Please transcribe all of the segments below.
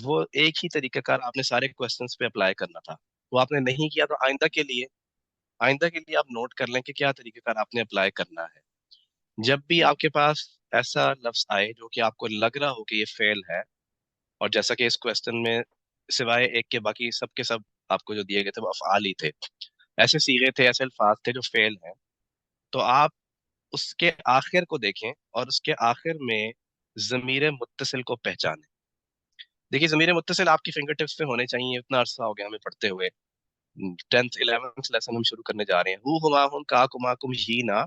وہ ایک ہی طریقہ کار آپ نے سارے کوشچنس پہ اپلائی کرنا تھا، وہ آپ نے نہیں کیا، تو آئندہ کے لیے آپ نوٹ کر لیں کہ کیا طریقہ کار آپ نے اپلائی کرنا ہے۔ جب بھی آپ کے پاس ایسا لفظ آئے جو کہ آپ کو لگ رہا ہو کہ یہ فعل ہے، اور جیسا کہ اس کوشچن میں سوائے ایک کے باقی سب کے سب آپ کو جو دیے گئے تھے وہ افعال ہی تھے، ایسے صیغے تھے، ایسے الفاظ تھے جو فعل ہیں، تو آپ اس کے آخر کو دیکھیں اور اس کے آخر میں ضمیر متصل کو پہچانیں۔ دیکھیے ضمیر متصل آپ کی فنگر ٹپس پہ ہونے چاہیے، اتنا عرصہ ہو گیا ہمیں پڑھتے ہوئے، 10th 11th لیسن ہم شروع کرنے جا رہے ہیں۔ ہو ہما ہن کا کما کم ہی نا،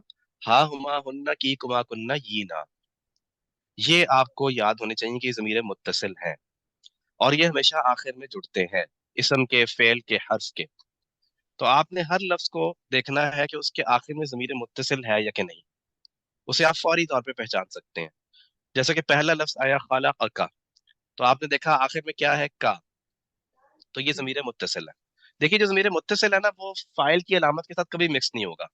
ہا ہما ہن کی کما کننا یہ نا، یہ آپ کو یاد ہونے چاہیے کہ یہ ضمیر متصل ہیں، اور یہ ہمیشہ آخر میں جڑتے ہیں اسم کے، فعل کے، حرف کے۔ تو آپ نے ہر لفظ کو دیکھنا ہے کہ اس کے آخر میں ضمیر متصل ہے یا کہ نہیں، اسے آپ فوری طور پہ پہچان سکتے ہیں۔ جیسا کہ پہلا لفظ آیا خالق کا، تو آپ نے دیکھا آخر میں کیا ہے، کا، تو یہ ضمیر متصل ہے۔ دیکھیے جو ضمیر متصل ہے نا، وہ فاعل کی علامت کے ساتھ کبھی مکس نہیں ہوگا۔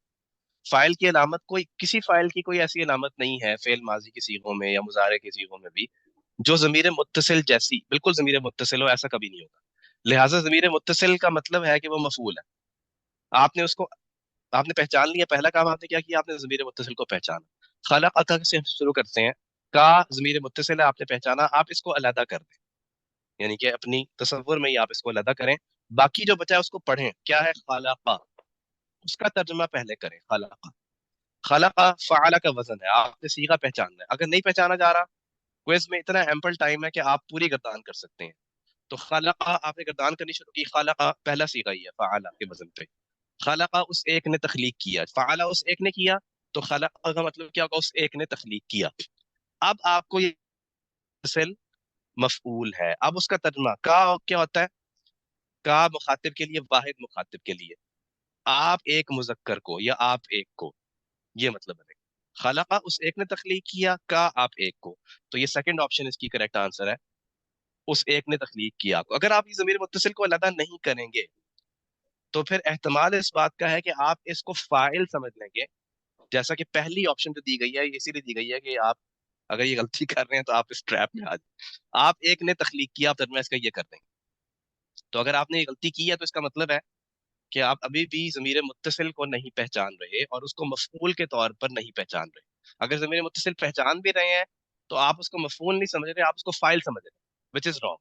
فاعل کی علامت کوئی، کسی فاعل کی کوئی ایسی علامت نہیں ہے فعل ماضی کی صیغوں میں یا مضارع کی صیغوں میں بھی جو ضمیر متصل جیسی بالکل ضمیر متصل ہو، ایسا کبھی نہیں ہوگا۔ لہٰذا ضمیر متصل کا مطلب ہے کہ وہ مفعول ہے۔ آپ نے اس کو، آپ نے پہچان لیا، پہلا کام آپ نے کیا کیا، آپ نے ضمیر متصل کو پہچانا۔ خلق سے ہم شروع کرتے ہیں، کا ضمیر متصل ہے، آپ نے پہچانا، آپ اس کو علیحدہ کر دیں، یعنی کہ اپنی تصور میں ہی آپ اس کو علیحدہ کریں۔ باقی جو بچا ہے اس کو پڑھیں، کیا ہے خلق، اس کا ترجمہ پہلے کریں، خلق، خلق فعل کا وزن ہے، آپ نے صیغہ پہچاننا ہے۔ اگر نہیں پہچانا جا رہا، کوئز میں اتنا ایمپل ٹائم ہے کہ آپ پوری گردان کر سکتے ہیں۔ تو خلق آپ نے گردان کرنی شروع کی، خلق پہلا صیغہ ہی ہے فعل کے وزن پہ، خلق اس ایک نے تخلیق کیا، فعل اس ایک نے کیا، تو خلق کا مطلب کیا ہوگا، اس ایک نے تخلیق کیا۔ اب آپ کو یہ متصل مفعول ہے، اب اس کا ترجمہ کا کیا ہوتا ہے، کا مخاطب کے لیے، واحد مخاطب کے لیے، آپ ایک مذکر کو یا آپ ایک کو، یہ مطلب ہے۔ خلقہ اس ایک نے تخلیق کیا، کا آپ ایک کو، تو یہ سیکنڈ آپشن اس کی کریکٹ آنسر ہے، اس ایک نے تخلیق کیا آپ کو۔ اگر آپ یہ ضمیر متصل کو علیحدہ نہیں کریں گے تو پھر احتمال اس بات کا ہے کہ آپ اس کو فاعل سمجھ لیں گے، جیسا کہ پہلی آپشن جو دی گئی ہے، اسی لیے دی گئی ہے کہ آپ اگر یہ غلطی کر رہے ہیں تو آپ اس ٹریپ میں آ جائیں۔ آپ ایک نے تخلیق کیا، آپ ترجمہ اس کا یہ کر دیں گے۔ تو اگر آپ نے یہ غلطی کی ہے تو اس کا مطلب ہے کہ آپ ابھی بھی ضمیر متصل کو نہیں پہچان رہے اور اس کو مفعول کے طور پر نہیں پہچان رہے۔ اگر ضمیر متصل پہچان بھی رہے ہیں تو آپ اس کو مفعول نہیں سمجھ رہے، آپ اس کو فاعل سمجھ رہے ہیں، which is wrong۔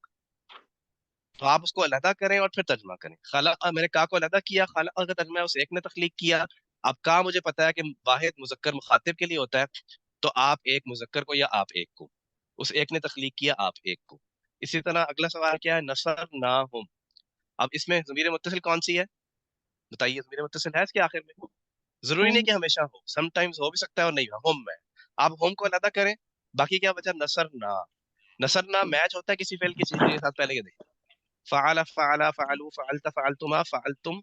تو آپ اس کو علیحدہ کریں اور پھر ترجمہ کریں۔ خلق، میں نے کا کو علیحدہ کیا، خلق کا ترجمہ اس ایک نے تخلیق کیا۔ اب کا مجھے پتا ہے کہ واحد مذکر مخاطب کے لیے ہوتا ہے، تو آپ ایک مذکر کو یا آپ ایک کو، اس ایک نے تخلیق کیا، آپ ایک کو۔ اسی طرح اگلا سوال کیا ہے، نصر نہ ہم، اب اس میں ضمیر متصل کون سی ہے بتائیے، ضمیر متصل ہے اس کے آخر میں؟ ضروری نہیں ہم کہ ہمیشہ ہو، سم ٹائمز ہو بھی سکتا ہے اور نہیں ہو، ہم ہے، آپ ہوم کو علیحدہ کریں۔ باقی کیا بچا، نصر نہ، نصر نہ میچ ہوتا ہے کسی فعل کی صیغے کے ساتھ، پہلے یہ دیکھیں، فعل، فعل، فعلوا، فعلت، فعلتما، فعلتم،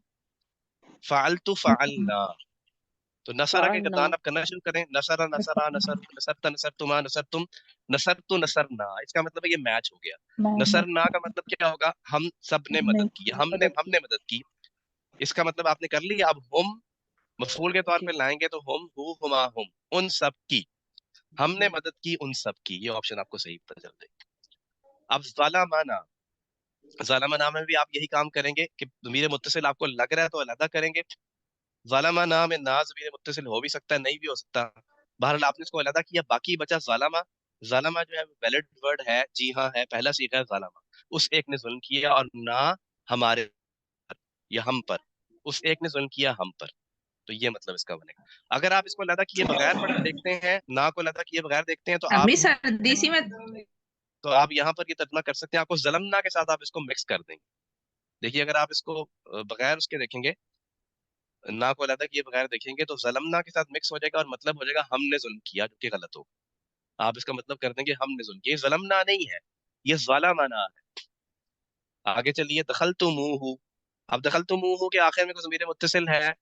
فعلت، فعلنا۔ تو نصرہ کے فعلنا گردان آپ کرنا شروع کریں، نصرہ، نصرہ، نصر، نصرت، نصرتما، نصرتم، نصرت، نصرنا، اس کا مطلب ہے یہ میچ ہو گیا۔ نصرنا کا مطلب کیا ہوگا، ہم سب نے نہیں مدد کی، مدد ہم نے مدد کی، اس کا مطلب آپ نے کر لیا۔ اب ہم مفعول کے طور کی پہ لائیں گے تو ہم، ہو، ہما، ہم، ان سب کی، ہم نے مدد کی ان سب کی، یہ آپشن آپ کو صحیح پتہ چل جائے گی۔ اب ظالمانہ، ظالمانہ میں بھی آپ یہی کام کریں گے کہ ضمیر متصل آپ کو لگ رہا ہے تو علیحدہ کریں گے۔ ظالمانہ میں نا ضمیر متصل ہو بھی سکتا ہے، نہیں بھی ہو سکتا، بہرحال آپ نے اس کو علیحدہ کیا۔ باقی بچا ظالمہ، ظالمہ جو ہے ویلڈ ورڈ ہے، جی ہاں ہے، پہلا صیغہ ہے ظالمہ، اس ایک نے ظلم کیا، اور نہ ہمارے پر یا ہم پر، اس ایک نے ظلم کیا ہم پر، تو یہ مطلب اس کا بنے گا۔ اگر آپ اس کو علیحدہ کیے بغیر دیکھتے ہیں، نہ کو علیحدہ کیے بغیر دیکھتے ہیں، امی سردی سی میں تو آپ یہاں پر یہ ترجمہ کر سکتے ہیں، آپ کو ظلمنا کے ساتھ آپ اس کو مکس کر دیں گے۔ دیکھیے اگر آپ اس کو بغیر اس کے دیکھیں گے، نہ کو علیحدہ کیے بغیر دیکھیں گے، تو ظلمنا کے ساتھ مکس ہو جائے گا اور مطلب ہو جائے گا ہم نے ظلم کیا، جو کہ غلط ہوگا۔ آپ اس کا مطلب کر دیں گے ہم نے ظلم کیا، یہ ظلمنا نہیں ہے، یہ ظالمانہ ہے۔ آگے چلیے، دخلتموہ، اب دخلتموہ کے آخر میں کوئی ضمیر متصل ہے،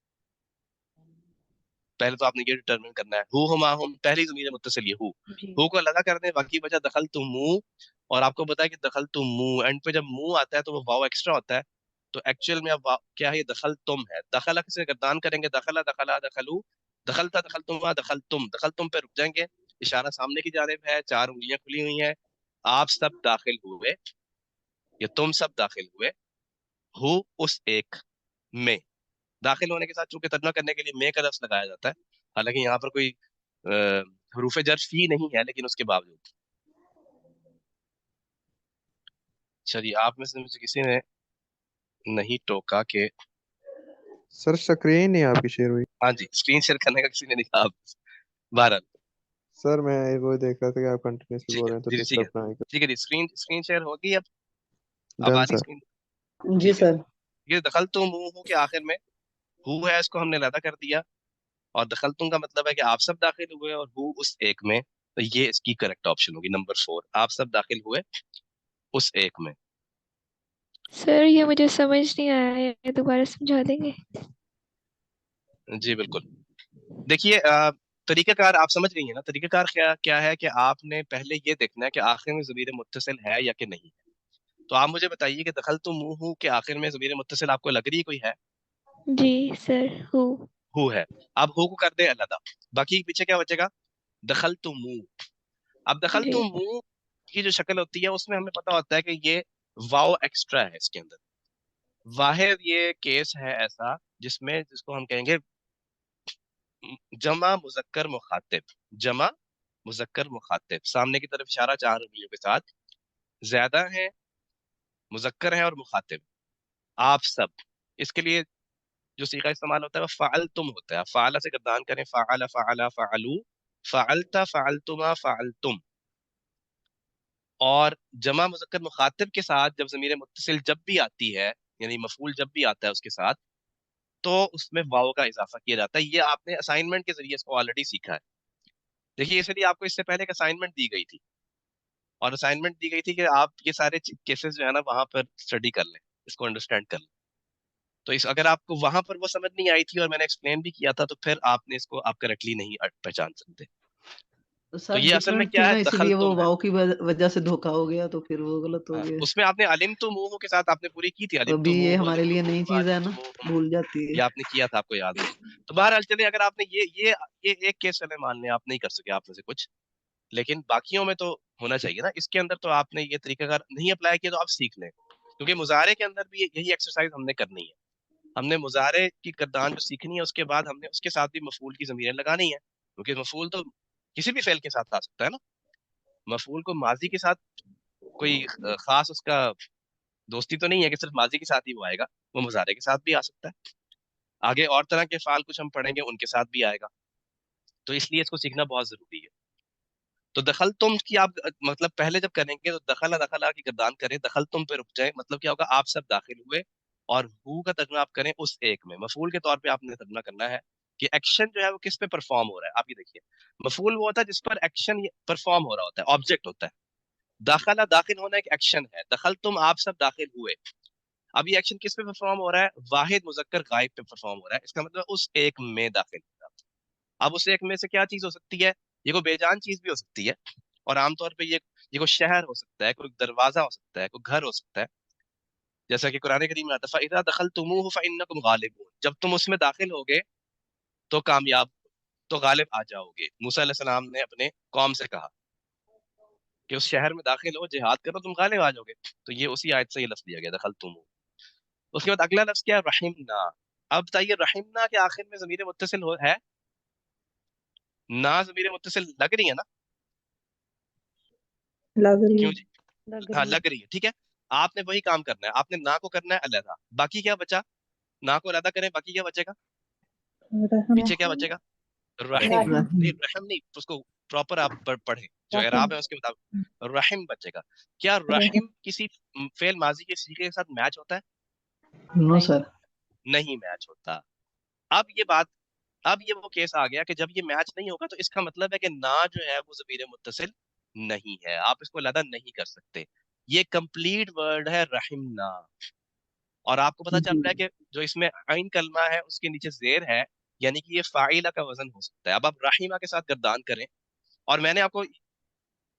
پہلے تو آپ نے یہ ڈٹرمن کرنا ہے، ہو، ہما، ہم، پہلی ضمیر متصل یہ جی ہو کو علیحدہ کر دیں، باقی بچا دخلتموہ، اور آپ کو پتا ہے کہ دخلتموہ اینڈ پہ جب منہ آتا ہے تو وہ واو ایکسٹرا ہوتا ہے، تو ایکچوئل میں اب کیا ہے، یہ دخلتم ہے، دخلا سے گردان کریں گے، دخلا، دخلا، دخلو، دخلتا، دخلتما، دخلتم پہ رک جائیں گے، اشارہ سامنے کی جانب ہے، چار انگلیاں کھلی ہوئی ہیں، آپ سب داخل ہوئے، یہ تم سب داخل ہوئے، ہو اس ایک میں، داخل ہونے کے ساتھ چونکہ ترجمہ کرنے کے لیے میں کا لفظ لگایا جاتا ہے، حالانکہ یہاں پر کوئی حروف جر فی نہیں ہے، لیکن اس کے باوجود. اچھا جی، آپ میں سے مجھے کسی نے نہیں ٹوکا کہ سر سکرین نہیں آپ کی شیئر ہوئی. ہاں جی، اسکرین شیئر کرنے کا کسی نے نہیں کہا. بہرحال سر میں وہ دیکھ رہا تھا کہ آپ کنٹینیوسلی ٹھیک بول ہے رہے ہیں تو جی، ٹھیک ہے ڈسٹرب نہ آئے. ٹھیک ہے جی، اسکرین شیئر ہوگی اب آ ڈن رہی سر. اسکرین. جی ٹھیک ہے، سر. یہ دخل تو منہ کے آخر میں ہو ہے، اس کو ہم نے علیحدہ کر دیا، اور دخل تم کا مطلب ہے کہ آپ سب داخل ہوئے اور ہو اس ایک میں، تو یہ اس کی کریکٹ آپشن ہوگی نمبر 4، آپ سب داخل ہوئے اس ایک میں. سر یہ مجھے سمجھ نہیں آیا ہے، دوبارہ سمجھا دیں گے؟ جی بالکل. دیکھیے طریقہ کار آپ سمجھ گئی ہیں نا. طریقہ کار کیا ہے کہ آپ نے پہلے یہ دیکھنا ہے کہ آخر میں ضمیر متصل ہے یا کہ نہیں ہے. تو آپ مجھے بتائیے کہ دخل تو منہ ہو کے آخر میں ضمیر متصل آپ کو لگ رہی ہے کوئی ہے؟ جی سر، ہو ہے. اب ہو کو کر دے علیحدہ، باقی پیچھے کیا بچے گا؟ دخل تو منہ. اب دخل جی تو منہ کی جو شکل ہوتی ہے اس میں ہمیں پتا ہوتا ہے کہ یہ واو ایکسٹرا ہے اس کے اندر. واحد یہ کیس ہے ایسا جس کو ہم کہیں گے جمع مذکر مخاطب. جمع مذکر مخاطب، سامنے کی طرف اشارہ 4 انگلیوں کے ساتھ، زیادہ ہیں، مذکر ہیں اور مخاطب، آپ سب. اس کے لیے جو صیغہ استعمال ہوتا ہے وہ فعلتم ہوتا ہے. فعل سے گردان کریں، فعل فعلا فعلو، فعلت فعلتما فعلتم. اور جمع مذکر مخاطب کے ساتھ جب ضمیر متصل جب بھی آتی ہے، یعنی مفعول جب بھی آتا ہے اس کے ساتھ، تو اس میں واو کا اضافہ کیا جاتا ہے. یہ آپ نے اسائنمنٹ کے ذریعے اس کو آلریڈی سیکھا ہے. دیکھیے اس لیے آپ کو اس سے پہلے ایک اسائنمنٹ دی گئی تھی، اور اسائنمنٹ دی گئی تھی کہ آپ یہ سارے کیسز جو ہے نا وہاں پر اسٹڈی کر لیں، اس کو انڈرسٹینڈ کر لیں. تو اگر آپ کو وہاں پر وہ سمجھ نہیں آئی تھی اور میں نے ایکسپلین بھی کیا تھا، تو پھر آپ نے اس کو آپ کریکٹلی نہیں پہچان سکتے. تو سر یہ اصل میں ڈفرینٹ تھی کیا ہے؟ نا، اسی دخل لیے وہ تم ہے. واو کی وجہ سے دھوکا ہو گیا، تو پھر وہ غلط ہو گیا. اس میں آپ نے علم تو منہ کے ساتھ آپ نے پوری کی تھی، علم ابھی تو یہ منہ ہمارے علم لیے تو نئی چیز ہے نا، بھول جاتی ہے. یہ آپ نے کیا تھا، آپ کو یاد نہیں. تو بہرحال چلیں، اگر آپ نے یہ ایک کیس چلے مان لیں آپ نہیں کر سکے آپ میں سے کچھ، لیکن باقیوں میں تو ہونا چاہیے نا. اس کے اندر تو آپ نے یہ طریقہ کار نہیں اپلائی کیا، تو آپ سیکھ لیں، کیونکہ مظاہرے کے اندر بھی یہی ایکسرسائز ہم نے کرنی ہے. ہم نے مظاہرے کی گردان جو سیکھنی ہے، اس کے بعد ہم نے اس کے ساتھ بھی مفعول کی ضمیریں لگانی ہے، کیونکہ مفعول تو کسی بھی فعل کے ساتھ آ سکتا ہے نا. مفعول کو ماضی کے ساتھ کوئی خاص اس کا دوستی تو نہیں ہے کہ صرف ماضی کے ساتھ ہی وہ آئے گا، وہ مظاہرے کے ساتھ بھی آ سکتا ہے. آگے اور طرح کے فعال کچھ ہم پڑھیں گے، ان کے ساتھ بھی آئے گا. تو اس لیے اس کو سیکھنا بہت ضروری ہے. تو دخل تم کی آپ مطلب پہلے جب کریں گے تو دخلا کی گردان کریں، دخل تم پہ رک جائے، مطلب کیا ہوگا؟ آپ سب داخل ہوئے، اور ہو کا ترجمہ آپ کریں اس ایک میں. مفعول کے طور پہ آپ نے ترجمہ کرنا ہے کہ ایکشن جو ہے وہ کس پہ پرفارم ہو رہا ہے. آپ یہ دیکھیے، مفعول وہ ہوتا ہے جس پر ایکشن پرفارم ہو رہا ہوتا ہے، آبجیکٹ ہوتا ہے. داخل ہونا ایک ایکشن ہے. دخل تم آپ سب داخل ہوئے، اب یہ ایکشن کس پہ پرفارم ہو رہا ہے؟ واحد مذکر غائب پہ پرفارم ہو رہا ہے. اس کا مطلب اس ایک میں داخل ہو رہا ہے. اب اس ایک میں سے کیا چیز ہو سکتی ہے؟ یہ کوئی بے جان چیز بھی ہو سکتی ہے، اور عام طور پہ یہ کوئی شہر ہو سکتا ہے، کوئی دروازہ ہو سکتا ہے، کوئی گھر ہو سکتا ہے. جیسا کہ قرآن کریم میں آتا ہے فَإِذَا دَخَلْتُمُوهُ فَإِنَّكُمْ غَالِبُونَ، جب تم اس میں داخل ہوگے تو کامیاب، تو غالب آ جاؤ گے. موسیٰ علیہ السلام نے اپنے قوم سے کہا کہ اس شہر میں داخل ہو، جہاد کرو، تم غالب آ جاؤ گے. تو یہ اسی آیت سے یہ لفظ دیا گیا، دخلتموہ. اس کے بعد اگلا لفظ کیا ہے؟ رحمنا. اب بتائیے رحمنا کے آخر میں ضمیر متصل ہے نا؟ ضمیر متصل لگ رہی ہے نا؟ لگ رہی کیوں ہے. جی؟ ہاں لگ رہی ہے، ٹھیک ہے. آپ نے وہی کام کرنا ہے، آپ نے نا کو کرنا ہے علیحدہ. باقی کیا بچا؟ نا کو علیحدہ کریں، باقی کیا بچے گا؟ پیچھے کیا بچے گا؟ رحم. رحیم. نہیں رحم نہیں، اس کو پراپر آپ پڑھیں، جو اعراب ہے اس کے مطابق رحم بچے گا. کیا رحم کسی فعل ماضی کے صیغے کے ساتھ میچ ہوتا ہے؟ نو سر. نہیں میچ ہوتا. اب یہ وہ کیس آ گیا کہ جب یہ میچ نہیں ہوگا تو اس کا مطلب ہے کہ نا جو ہے وہ ضمیر متصل نہیں ہے، آپ اس کو علیحدہ نہیں کر سکتے. یہ کمپلیٹ ورڈ ہے رحمنا. اور آپ کو پتا چل رہا ہے کہ جو اس میں عین کلمہ ہے اس کے نیچے زیر ہے، یعنی کہ یہ فاعلہ کا وزن ہو سکتا ہے. اب آپ رحیمہ کے ساتھ گردان کریں، اور میں نے آپ کو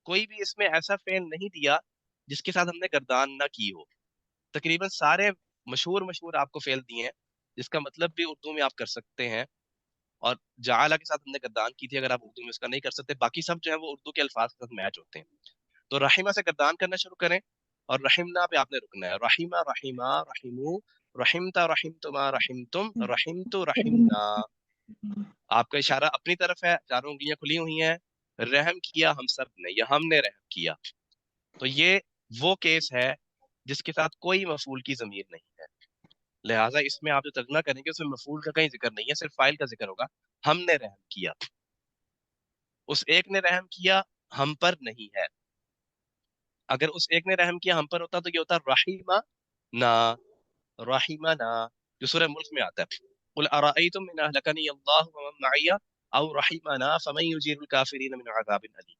کوئی بھی اس میں ایسا فعل نہیں دیا جس کے ساتھ ہم نے گردان نہ کی ہو. تقریباً سارے مشہور آپ کو فعل دیے ہیں جس کا مطلب بھی اردو میں آپ کر سکتے ہیں، اور جعلہ کے ساتھ ہم نے گردان کی تھی، اگر آپ اردو میں اس کا نہیں کر سکتے، باقی سب جو ہے وہ اردو کے الفاظ کے ساتھ میچ ہوتے ہیں. تو رحمہ سے گردان کرنا شروع کریں، اور رحمنا پہ آپ نے رکنا ہے. رحیمہ رحیمہ رحیمو رحمتا رحمتما رحمتم رحمتو رحمنا. آپ کا اشارہ اپنی طرف ہے, چاروں انگلیاں کھلی ہوئی ہیں. رحم کیا ہم سب نے, یا ہم نے رحم کیا. تو یہ وہ کیس ہے جس کے ساتھ کوئی مفعول کی ضمیر نہیں ہے, لہٰذا اس میں آپ جو ترجمہ کریں گے اس میں مفعول کا کہیں ذکر نہیں ہے, صرف فاعل کا ذکر ہوگا. ہم نے رحم کیا, اس ایک نے رحم کیا, ہم پر نہیں ہے. اگر اس ایک نے رحم کیا ہم پر ہوتا تو یہ ہوتا رحیمہ نا, رحیمہ نا, جو سورہ ملک میں آتا ہے. قل ارأیتم من اہلکنی اللہ ومن معی او رحیمنا فمن یجیر الکافرین من عذاب علیم.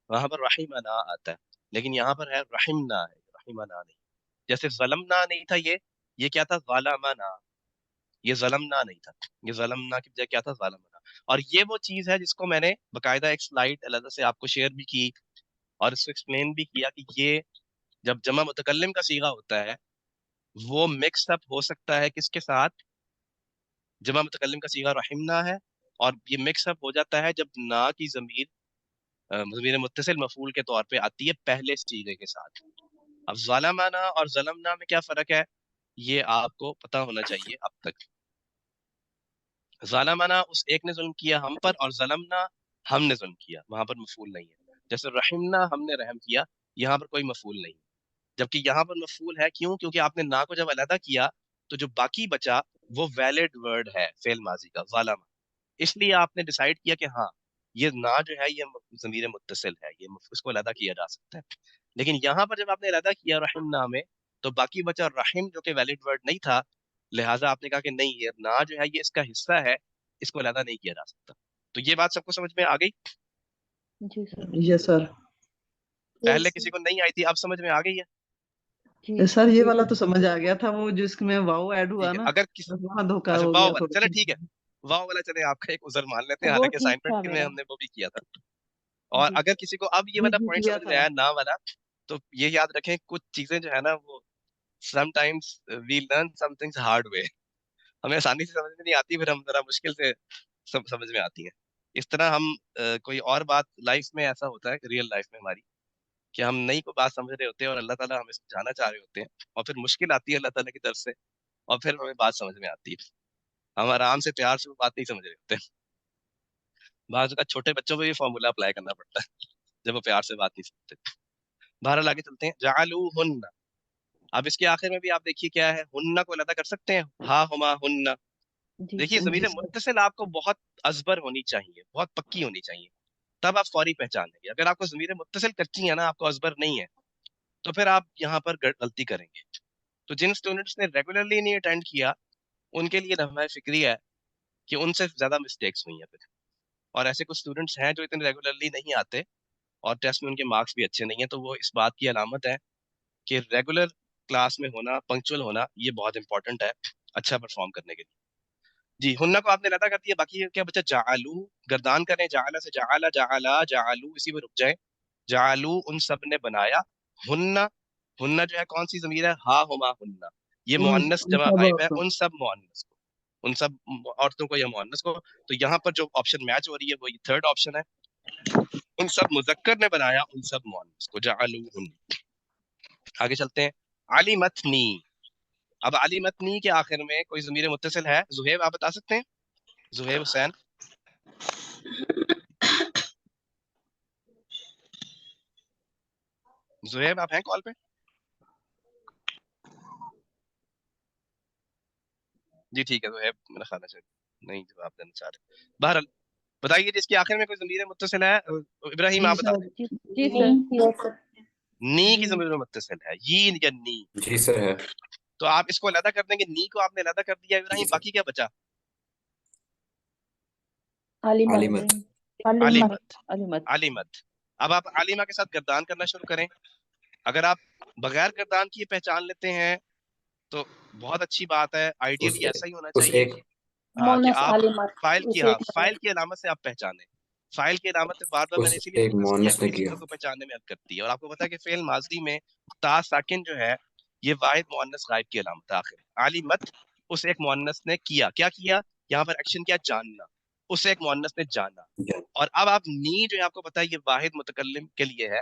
وہاں پر رحیمنا آتا ہے, لیکن یہاں پر ہے رحمنا ہے, رحیمنا نہیں. جیسے ظلمنا نہیں تھا, یہ کیا تھا, ظالمنا. یہ ظلمنا نہیں تھا, یہ ظلمنا کی بجائے کیا تھا, ظالمنا. اور یہ وہ چیز ہے جس کو میں نے باقاعدہ ایک سلائیڈ علیحدہ سے آپ کو شیئر بھی کی اور اس کو ایکسپلین بھی کیا کہ یہ جب جمع متکلم کا صیغہ ہوتا ہے وہ مکس اپ ہو سکتا ہے کس کے ساتھ, جمع متکلم کا صیغہ رحمنا ہے, اور یہ مکس اپ ہو جاتا ہے جب نا کی ضمیر ضمیر متصل مفعول کے طور پہ آتی ہے پہلے صیغے کے ساتھ. اب ظالمنا اور ظلمنا میں کیا فرق ہے یہ آپ کو پتہ ہونا چاہیے اب تک. ظالمنا اس ایک نے ظلم کیا ہم پر, اور ظلمنا ہم نے ظلم کیا, وہاں پر مفعول نہیں ہے. جیسے رحمنا ہم نے رحم کیا, یہاں پر کوئی مفعول نہیں, جبکہ یہاں پر مفعول ہے. کیوں؟ کیونکہ آپ نے نا کو جب علیحدہ کیا تو جو باقی بچا وہ ویلڈ ورڈ ہے فعل ماضی کا, ظالم. اس لیے آپ نے ڈیسائیڈ کیا کہ ہاں یہ نا جو ہے یہ ضمیر متصل ہے, یہ اس کو علیحدہ کیا جا سکتا ہے. لیکن یہاں پر جب آپ نے علیحدہ کیا رحمنا میں تو باقی بچا رحم جو کہ ویلڈ ورڈ نہیں تھا, لہٰذا آپ نے کہا کہ نہیں یہ نا جو ہے یہ اس کا حصہ ہے, اس کو علیحدہ نہیں کیا جا سکتا. تو یہ بات سب کو سمجھ میں آ گئی؟ جی سر. یس سر. پہلے کسی کو نہیں آئی تھی, اب سمجھ میں آ گئی ہے؟ جی سر یہ والا تو سمجھ آ گیا تھا, وہ جس میں واؤ ایڈ ہوا ٹھیک ہے. نا اگر کسی وہاں دھوکا اچھا ہو واؤ گیا والا, تھوڑا چلے سا. ٹھیک ہے, واؤ والا چلے آپ کا ایک عذر مان لیتے ہیں, وہ حالانکہ ٹھیک تھا اسائنمنٹ میں میرا. ہم نے وہ بھی کیا تھا. اور جی اگر کسی کو اب یہ جی والا جی پوائنٹ کیا سمجھ میں تھا. آیا نا والا, تو یہ یاد رکھیں کچھ چیزیں جو ہے نا وہ sometimes we learn some things hard way. ہمیں آسانی سے سمجھ میں نہیں آتی, پھر ہم ذرا مشکل سے سمجھ میں آتی ہیں. اس طرح ہم کوئی اور بات لائف میں ایسا ہوتا ہے ریئل لائف میں ہماری کہ ہم نئی کو بات سمجھ رہے ہوتے ہیں اور اللہ تعالیٰ ہمیں سمجھانا چاہ رہے ہوتے ہیں, اور پھر مشکل آتی ہے اللہ تعالیٰ کی طرف سے, اور پھر ہمیں بات سمجھ میں آتی ہے. ہم آرام سے پیار سے وہ بات نہیں سمجھ رہے ہوتے. بعض اوقات چھوٹے بچوں پہ بھی فارمولا اپلائی کرنا پڑتا ہے جب وہ پیار سے بات نہیں سمجھتے. بہرحال آگے چلتے ہیں. جعلوہن, اب اس کے آخر میں بھی آپ دیکھیے کیا ہے, ہن کو علیحدہ کر سکتے ہیں, ہا ہما ہن. جی دیکھیے سر. ضمیر متصل آپ کو بہت ازبر ہونی چاہیے, بہت پکی ہونی چاہیے, تب آپ فوری پہچانیں گے. اگر آپ کو ضمیر متصل کچی ہے نا, آپ کو ازبر نہیں ہے, تو پھر آپ یہاں پر غلطی کریں گے. تو جن اسٹوڈنٹس نے ریگولرلی نہیں اٹینڈ کیا ان کے لیے لمحہ فکری ہے کہ ان سے زیادہ مسٹیکس ہوئی ہیں پھر. اور ایسے کچھ اسٹوڈنٹس ہیں جو اتنے ریگولرلی نہیں آتے اور ٹیسٹ میں ان کے مارکس بھی اچھے نہیں ہیں, تو وہ اس بات کی علامت ہے کہ ریگولر کلاس میں ہونا, پنکچوئل ہونا, یہ بہت امپورٹنٹ ہے اچھا پرفارم کرنے کے لیے. جی ہنہ کو آپ نے علیحدہ کر دیا, باقی کیا بچا, جعلو, گردان کریں, جعلہ سے جعلہ, جعلا, جعلو, اسی میں رک جائیں. جعلو ان سب نے بنایا, ہنہ, ہنہ جو ہے کون سی ضمیر ہے, ہا ہما ہنہ, یہ مؤنث ان جمع سب غائب ہے, عورتوں. ان سب مؤنث کو, ان سب عورتوں کو یا مؤنث کو. تو یہاں پر جو آپشن میچ ہو رہی ہے وہ یہ تھرڈ آپشن ہے, ان سب مذکر نے بنایا ان سب مؤنث کو, جعلوہن. آگے چلتے ہیں. علمتنی, اب علمتنی کے آخر میں کوئی ضمیر متصل ہے؟ زہیب آپ بتا سکتے ہیں, زہیب حسین. زہیب آپ ہیں کال پہ؟ جی ٹھیک ہے, زہیب میرا خیال ہے نہیں جواب دینا چاہ رہے. بہرحال بتائیے جس کے آخر میں کوئی ضمیر متصل ہے. ابراہیم جی آپ بتا سر. دیں. جی سر. نی کی جی ضمیر متصل ہے, ین یا نی. جی سر ہے. تو آپ اس کو علیحدہ کر دیں گے, نی کو آپ نے علیحدہ کر دیا ابراہیم, جی سر. باقی کیا بچا؟ عالمت. علیمت, علمت. علیمت. اب آپ علیمہ کے ساتھ گردان کرنا شروع کریں. اگر آپ بغیر گردان کیے پہچان لیتے ہیں تو بہت اچھی بات ہے, آئیڈیلی ایسا ہی ہونا اس چاہیے ایک کہ آپ فائل کی, ہاں فائل کی علامت سے آپ پہچانیں. فائل کی علامت بار بار میں نے اس اسی لیے ایک ڈسکس کیا مؤنث کہ نے یہ کیا. چیزوں کو پہچاننے میں مدد کرتی ہے. اور آپ کو پتا ہے کہ فعل ماضی میں تا ساکن جو ہے یہ واحد مؤنث غائب کی علامت ہے. آخر علیمت اس ایک مؤنث نے کیا, کیا کیا یہاں پر ایکشن کیا, جاننا, اس ایک مؤنث نے جانا. اور اب آپ نی جو ہے آپ کو پتا ہے یہ واحد متکلم کے لیے ہے,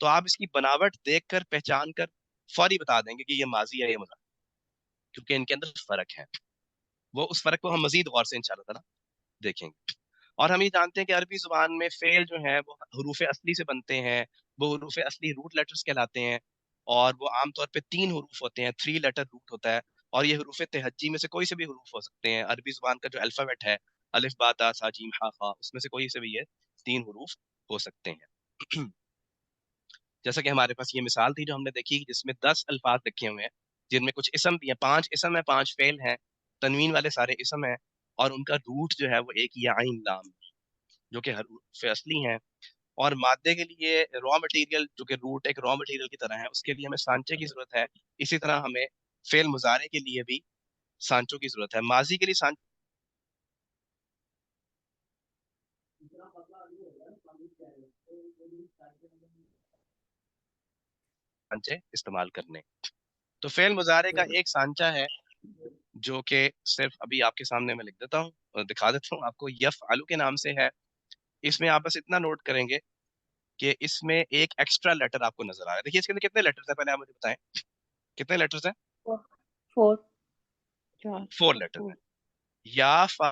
تو آپ اس کی بناوٹ دیکھ کر پہچان کر فوری بتا دیں گے کہ یہ ماضی ہے یہ مضارع، کیونکہ ان کے اندر فرق ہے. وہ اس فرق کو ہم مزید غور سے انشاءاللہ تعالیٰ دیکھیں گے. اور ہم یہ جانتے ہیں کہ عربی زبان میں فعل جو ہے وہ حروف اصلی سے بنتے ہیں، وہ حروف اصلی روٹ لیٹرز کہلاتے ہیں، اور وہ عام طور پہ 3 حروف ہوتے ہیں، 3 لیٹر روٹ ہوتا ہے، اور یہ حروف تہجی میں سے کوئی سے بھی حروف ہو سکتے ہیں. عربی زبان کا جو الفابیٹ ہے الف با تا سا جیم ہا خا، اس میں سے کوئی سے بھی یہ 3 حروف ہو سکتے ہیں. جیسا کہ ہمارے پاس یہ مثال تھی جو ہم نے دیکھی جس میں 10 الفاظ لکھے ہوئے ہیں، جن میں کچھ اسم بھی ہیں، 5 اسم ہیں، 5 فعل ہیں، تنوین والے سارے اسم ہیں، اور ان کا روٹ جو ہے وہ ایک یا عین لام جو کہ حروف اصلی ہیں. اور مادے کے لیے را مٹیریل جو کہ روٹ ایک را مٹیریل کی طرح ہے، اس کے لیے ہمیں سانچے کی ضرورت ہے. اسی طرح ہمیں فعل مضارع کے لیے بھی سانچوں کی ضرورت ہے. ماضی کے لیے سانچے استعمال کرنے. تو فعل مضارع کا ایک سانچہ ہے جو کہ صرف ابھی آپ کے سامنے میں لکھ دیتا ہوں اور دکھا دیتا ہوں آپ کو، یفعلو کے نام سے ہے. اس میں آپ بس اتنا نوٹ کریں گے کہ اس میں ایک ایکسٹرا لیٹر آپ کو نظر آ رہا ہے. دیکھیے اس کے اندر کتنے لیٹرز ہیں، پہلے آپ مجھے بتائیں کتنے لیٹرز ہیں. 4 4 لیٹرز ہیں. یا فا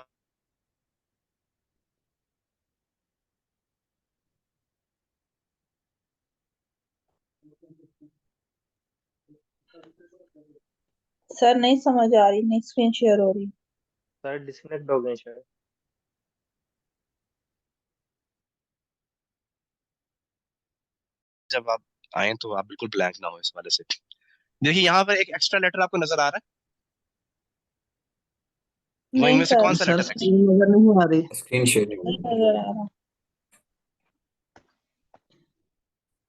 سر نہیں سمجھ آ رہی، نہیں اسکرین شیئر ہو رہی. سر ڈسکنیکٹ ہو گئے شاید. جب آپ آئیں تو آپ بالکل بلینک نہ ہو اس والے سے. دیکھیے یہاں پر ایک ایکسٹرا لیٹر آپ کو نظر آ رہا ہے، وہ ان نہیں میں سے سر، کون سا سر لیٹر ہے؟ اسکرین نظر نہیں آ رہی. اسکرین شیئرنگ نہیں نظر آ رہا.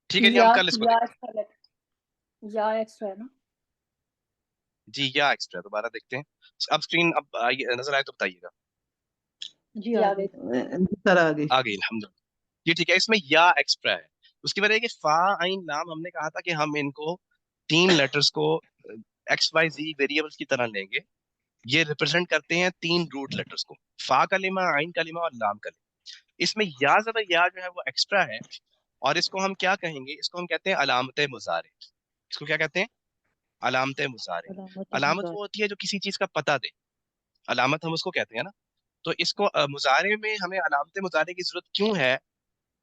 ٹھیک ہے جی، ہم کل اس کو دیکھتے یا ایکسٹرا ہے نا. ہیں. جی یا ایکسٹرا دوبارہ دیکھتے ہیں. اب اسکرین اب نظر آئے تو بتائیے گا. جی آ گئی. سر آ گئی. آ گئی الحمدللہ. جی ٹھیک ہے، اس میں یا ایکسٹرا ہے. اس کی وجہ ہے کہ فا عین لام ہم نے کہا تھا کہ ہم ان کو 3 لیٹرز کو ایکس وائی زی ویریبلس کی طرح لیں گے. یہ ریپرزینٹ کرتے ہیں 3 روٹ لیٹرز کو، فا کلمہ، عین کلمہ اور لام کلمہ. اس میں یا زبر یا جو ہے وہ ایکسٹرا ہے، اور اس کو ہم کیا کہیں گے؟ اس کو ہم کہتے ہیں علامت مضارع. اس کو کیا کہتے ہیں؟ علامت مضارع. علامت وہ ہوتی ہے جو کسی چیز کا پتہ دے، علامت ہم اس کو کہتے ہیں نا. تو اس کو مضارع میں ہمیں علامت مضارع کی ضرورت کیوں ہے؟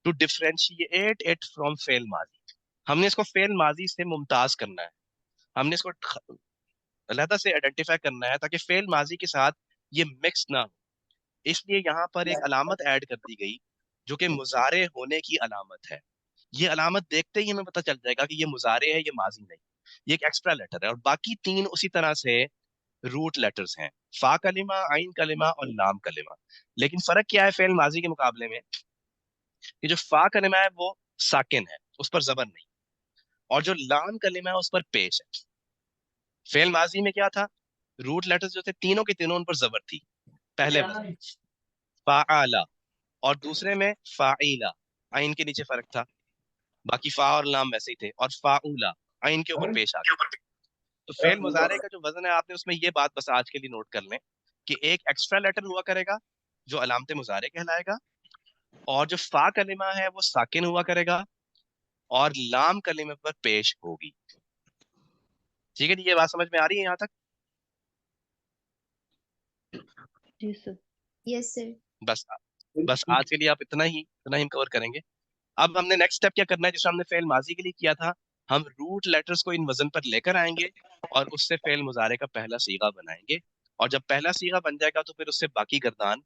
ٹو ڈفرینشیٹ اٹ فرام فعل ماضی. ہم نے اس کو فعل ماضی سے ممتاز کرنا ہے، ہم نے اس کو علیحدہ سے آئیڈینٹیفائی کرنا ہے تاکہ فعل ماضی کے ساتھ یہ مکس نہ ہو. اس لیے یہاں پر ایک علامت ایڈ کر دی گئی جو کہ مضارع ہونے کی علامت ہے. یہ علامت دیکھتے ہی ہمیں پتہ چل جائے گا کہ یہ مضارع ہے، یہ ماضی نہیں. یہ ایک ایکسٹرا لیٹر ہے، اور باقی 3 اسی طرح سے روٹ لیٹرز ہیں، فا کلمہ، عین کلمہ اور لام کلمہ. لیکن فرق کیا ہے فعل ماضی کے مقابلے میں؟ کہ جو فا کلمہ ہے وہ ساکن ہے، اس پر زبر نہیں، اور جو لام کلمہ ہے اس پر پیش ہے. فعل ماضی میں کیا تھا؟ روٹ لیٹرز جو تھے تینوں کے تینوں ان پر زبر تھی. پہلے میں فعلا، اور دوسرے میں فاعیلا، عین کے نیچے فرق تھا، باقی فا اور لام ویسے ہی تھے. اور فاعولا عین کے اوپر پیش آ گیا. تو فعل مضارع کا جو وزن ہے آپ نے اس میں یہ بات بس آج کے لیے نوٹ کر لیں کہ ایک ایکسٹرا لیٹر ہوا کرے گا جو علامت مضارع کہلائے گا، اور جو فا کلمہ ہے وہ ساکن ہوا کرے گا، اور لام کلمہ پر پیش ہوگی. ٹھیک ہے جی، یہ بات سمجھ میں آ رہی ہے یہاں تک؟ جی سر. یس سر. بس آج کے لیے آپ اتنا ہی کور کریں گے. اب ہم نے نیکسٹ اسٹیپ کیا کرنا ہے جس ہم نے فعل ماضی کے لیے کیا تھا؟ ہم روٹ لیٹرز کو ان وزن پر لے کر آئیں گے اور اس سے فعل مضارع کا پہلا صیغہ بنائیں گے، اور جب پہلا صیغہ بن جائے گا تو پھر اس سے باقی گردان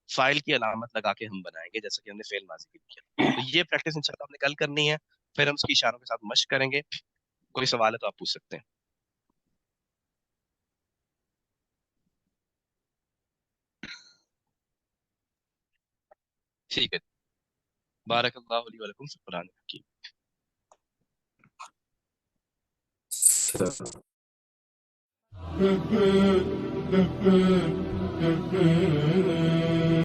فائل کی علامت لگا کے ہم بنائیں گے جیسا کہ ہم نے فعل ماضی کے لیے کیا. تو یہ پریکٹس انشاءاللہ ہم نے کل کرنی ہے، پھر ہم اس کی اشاروں کے ساتھ مشق کریں گے. کوئی سوال ہے تو آپ پوچھ سکتے ہیں. ٹھیک ہے، بارک اللہ علی ولکم فی القرآن الحکیم. سر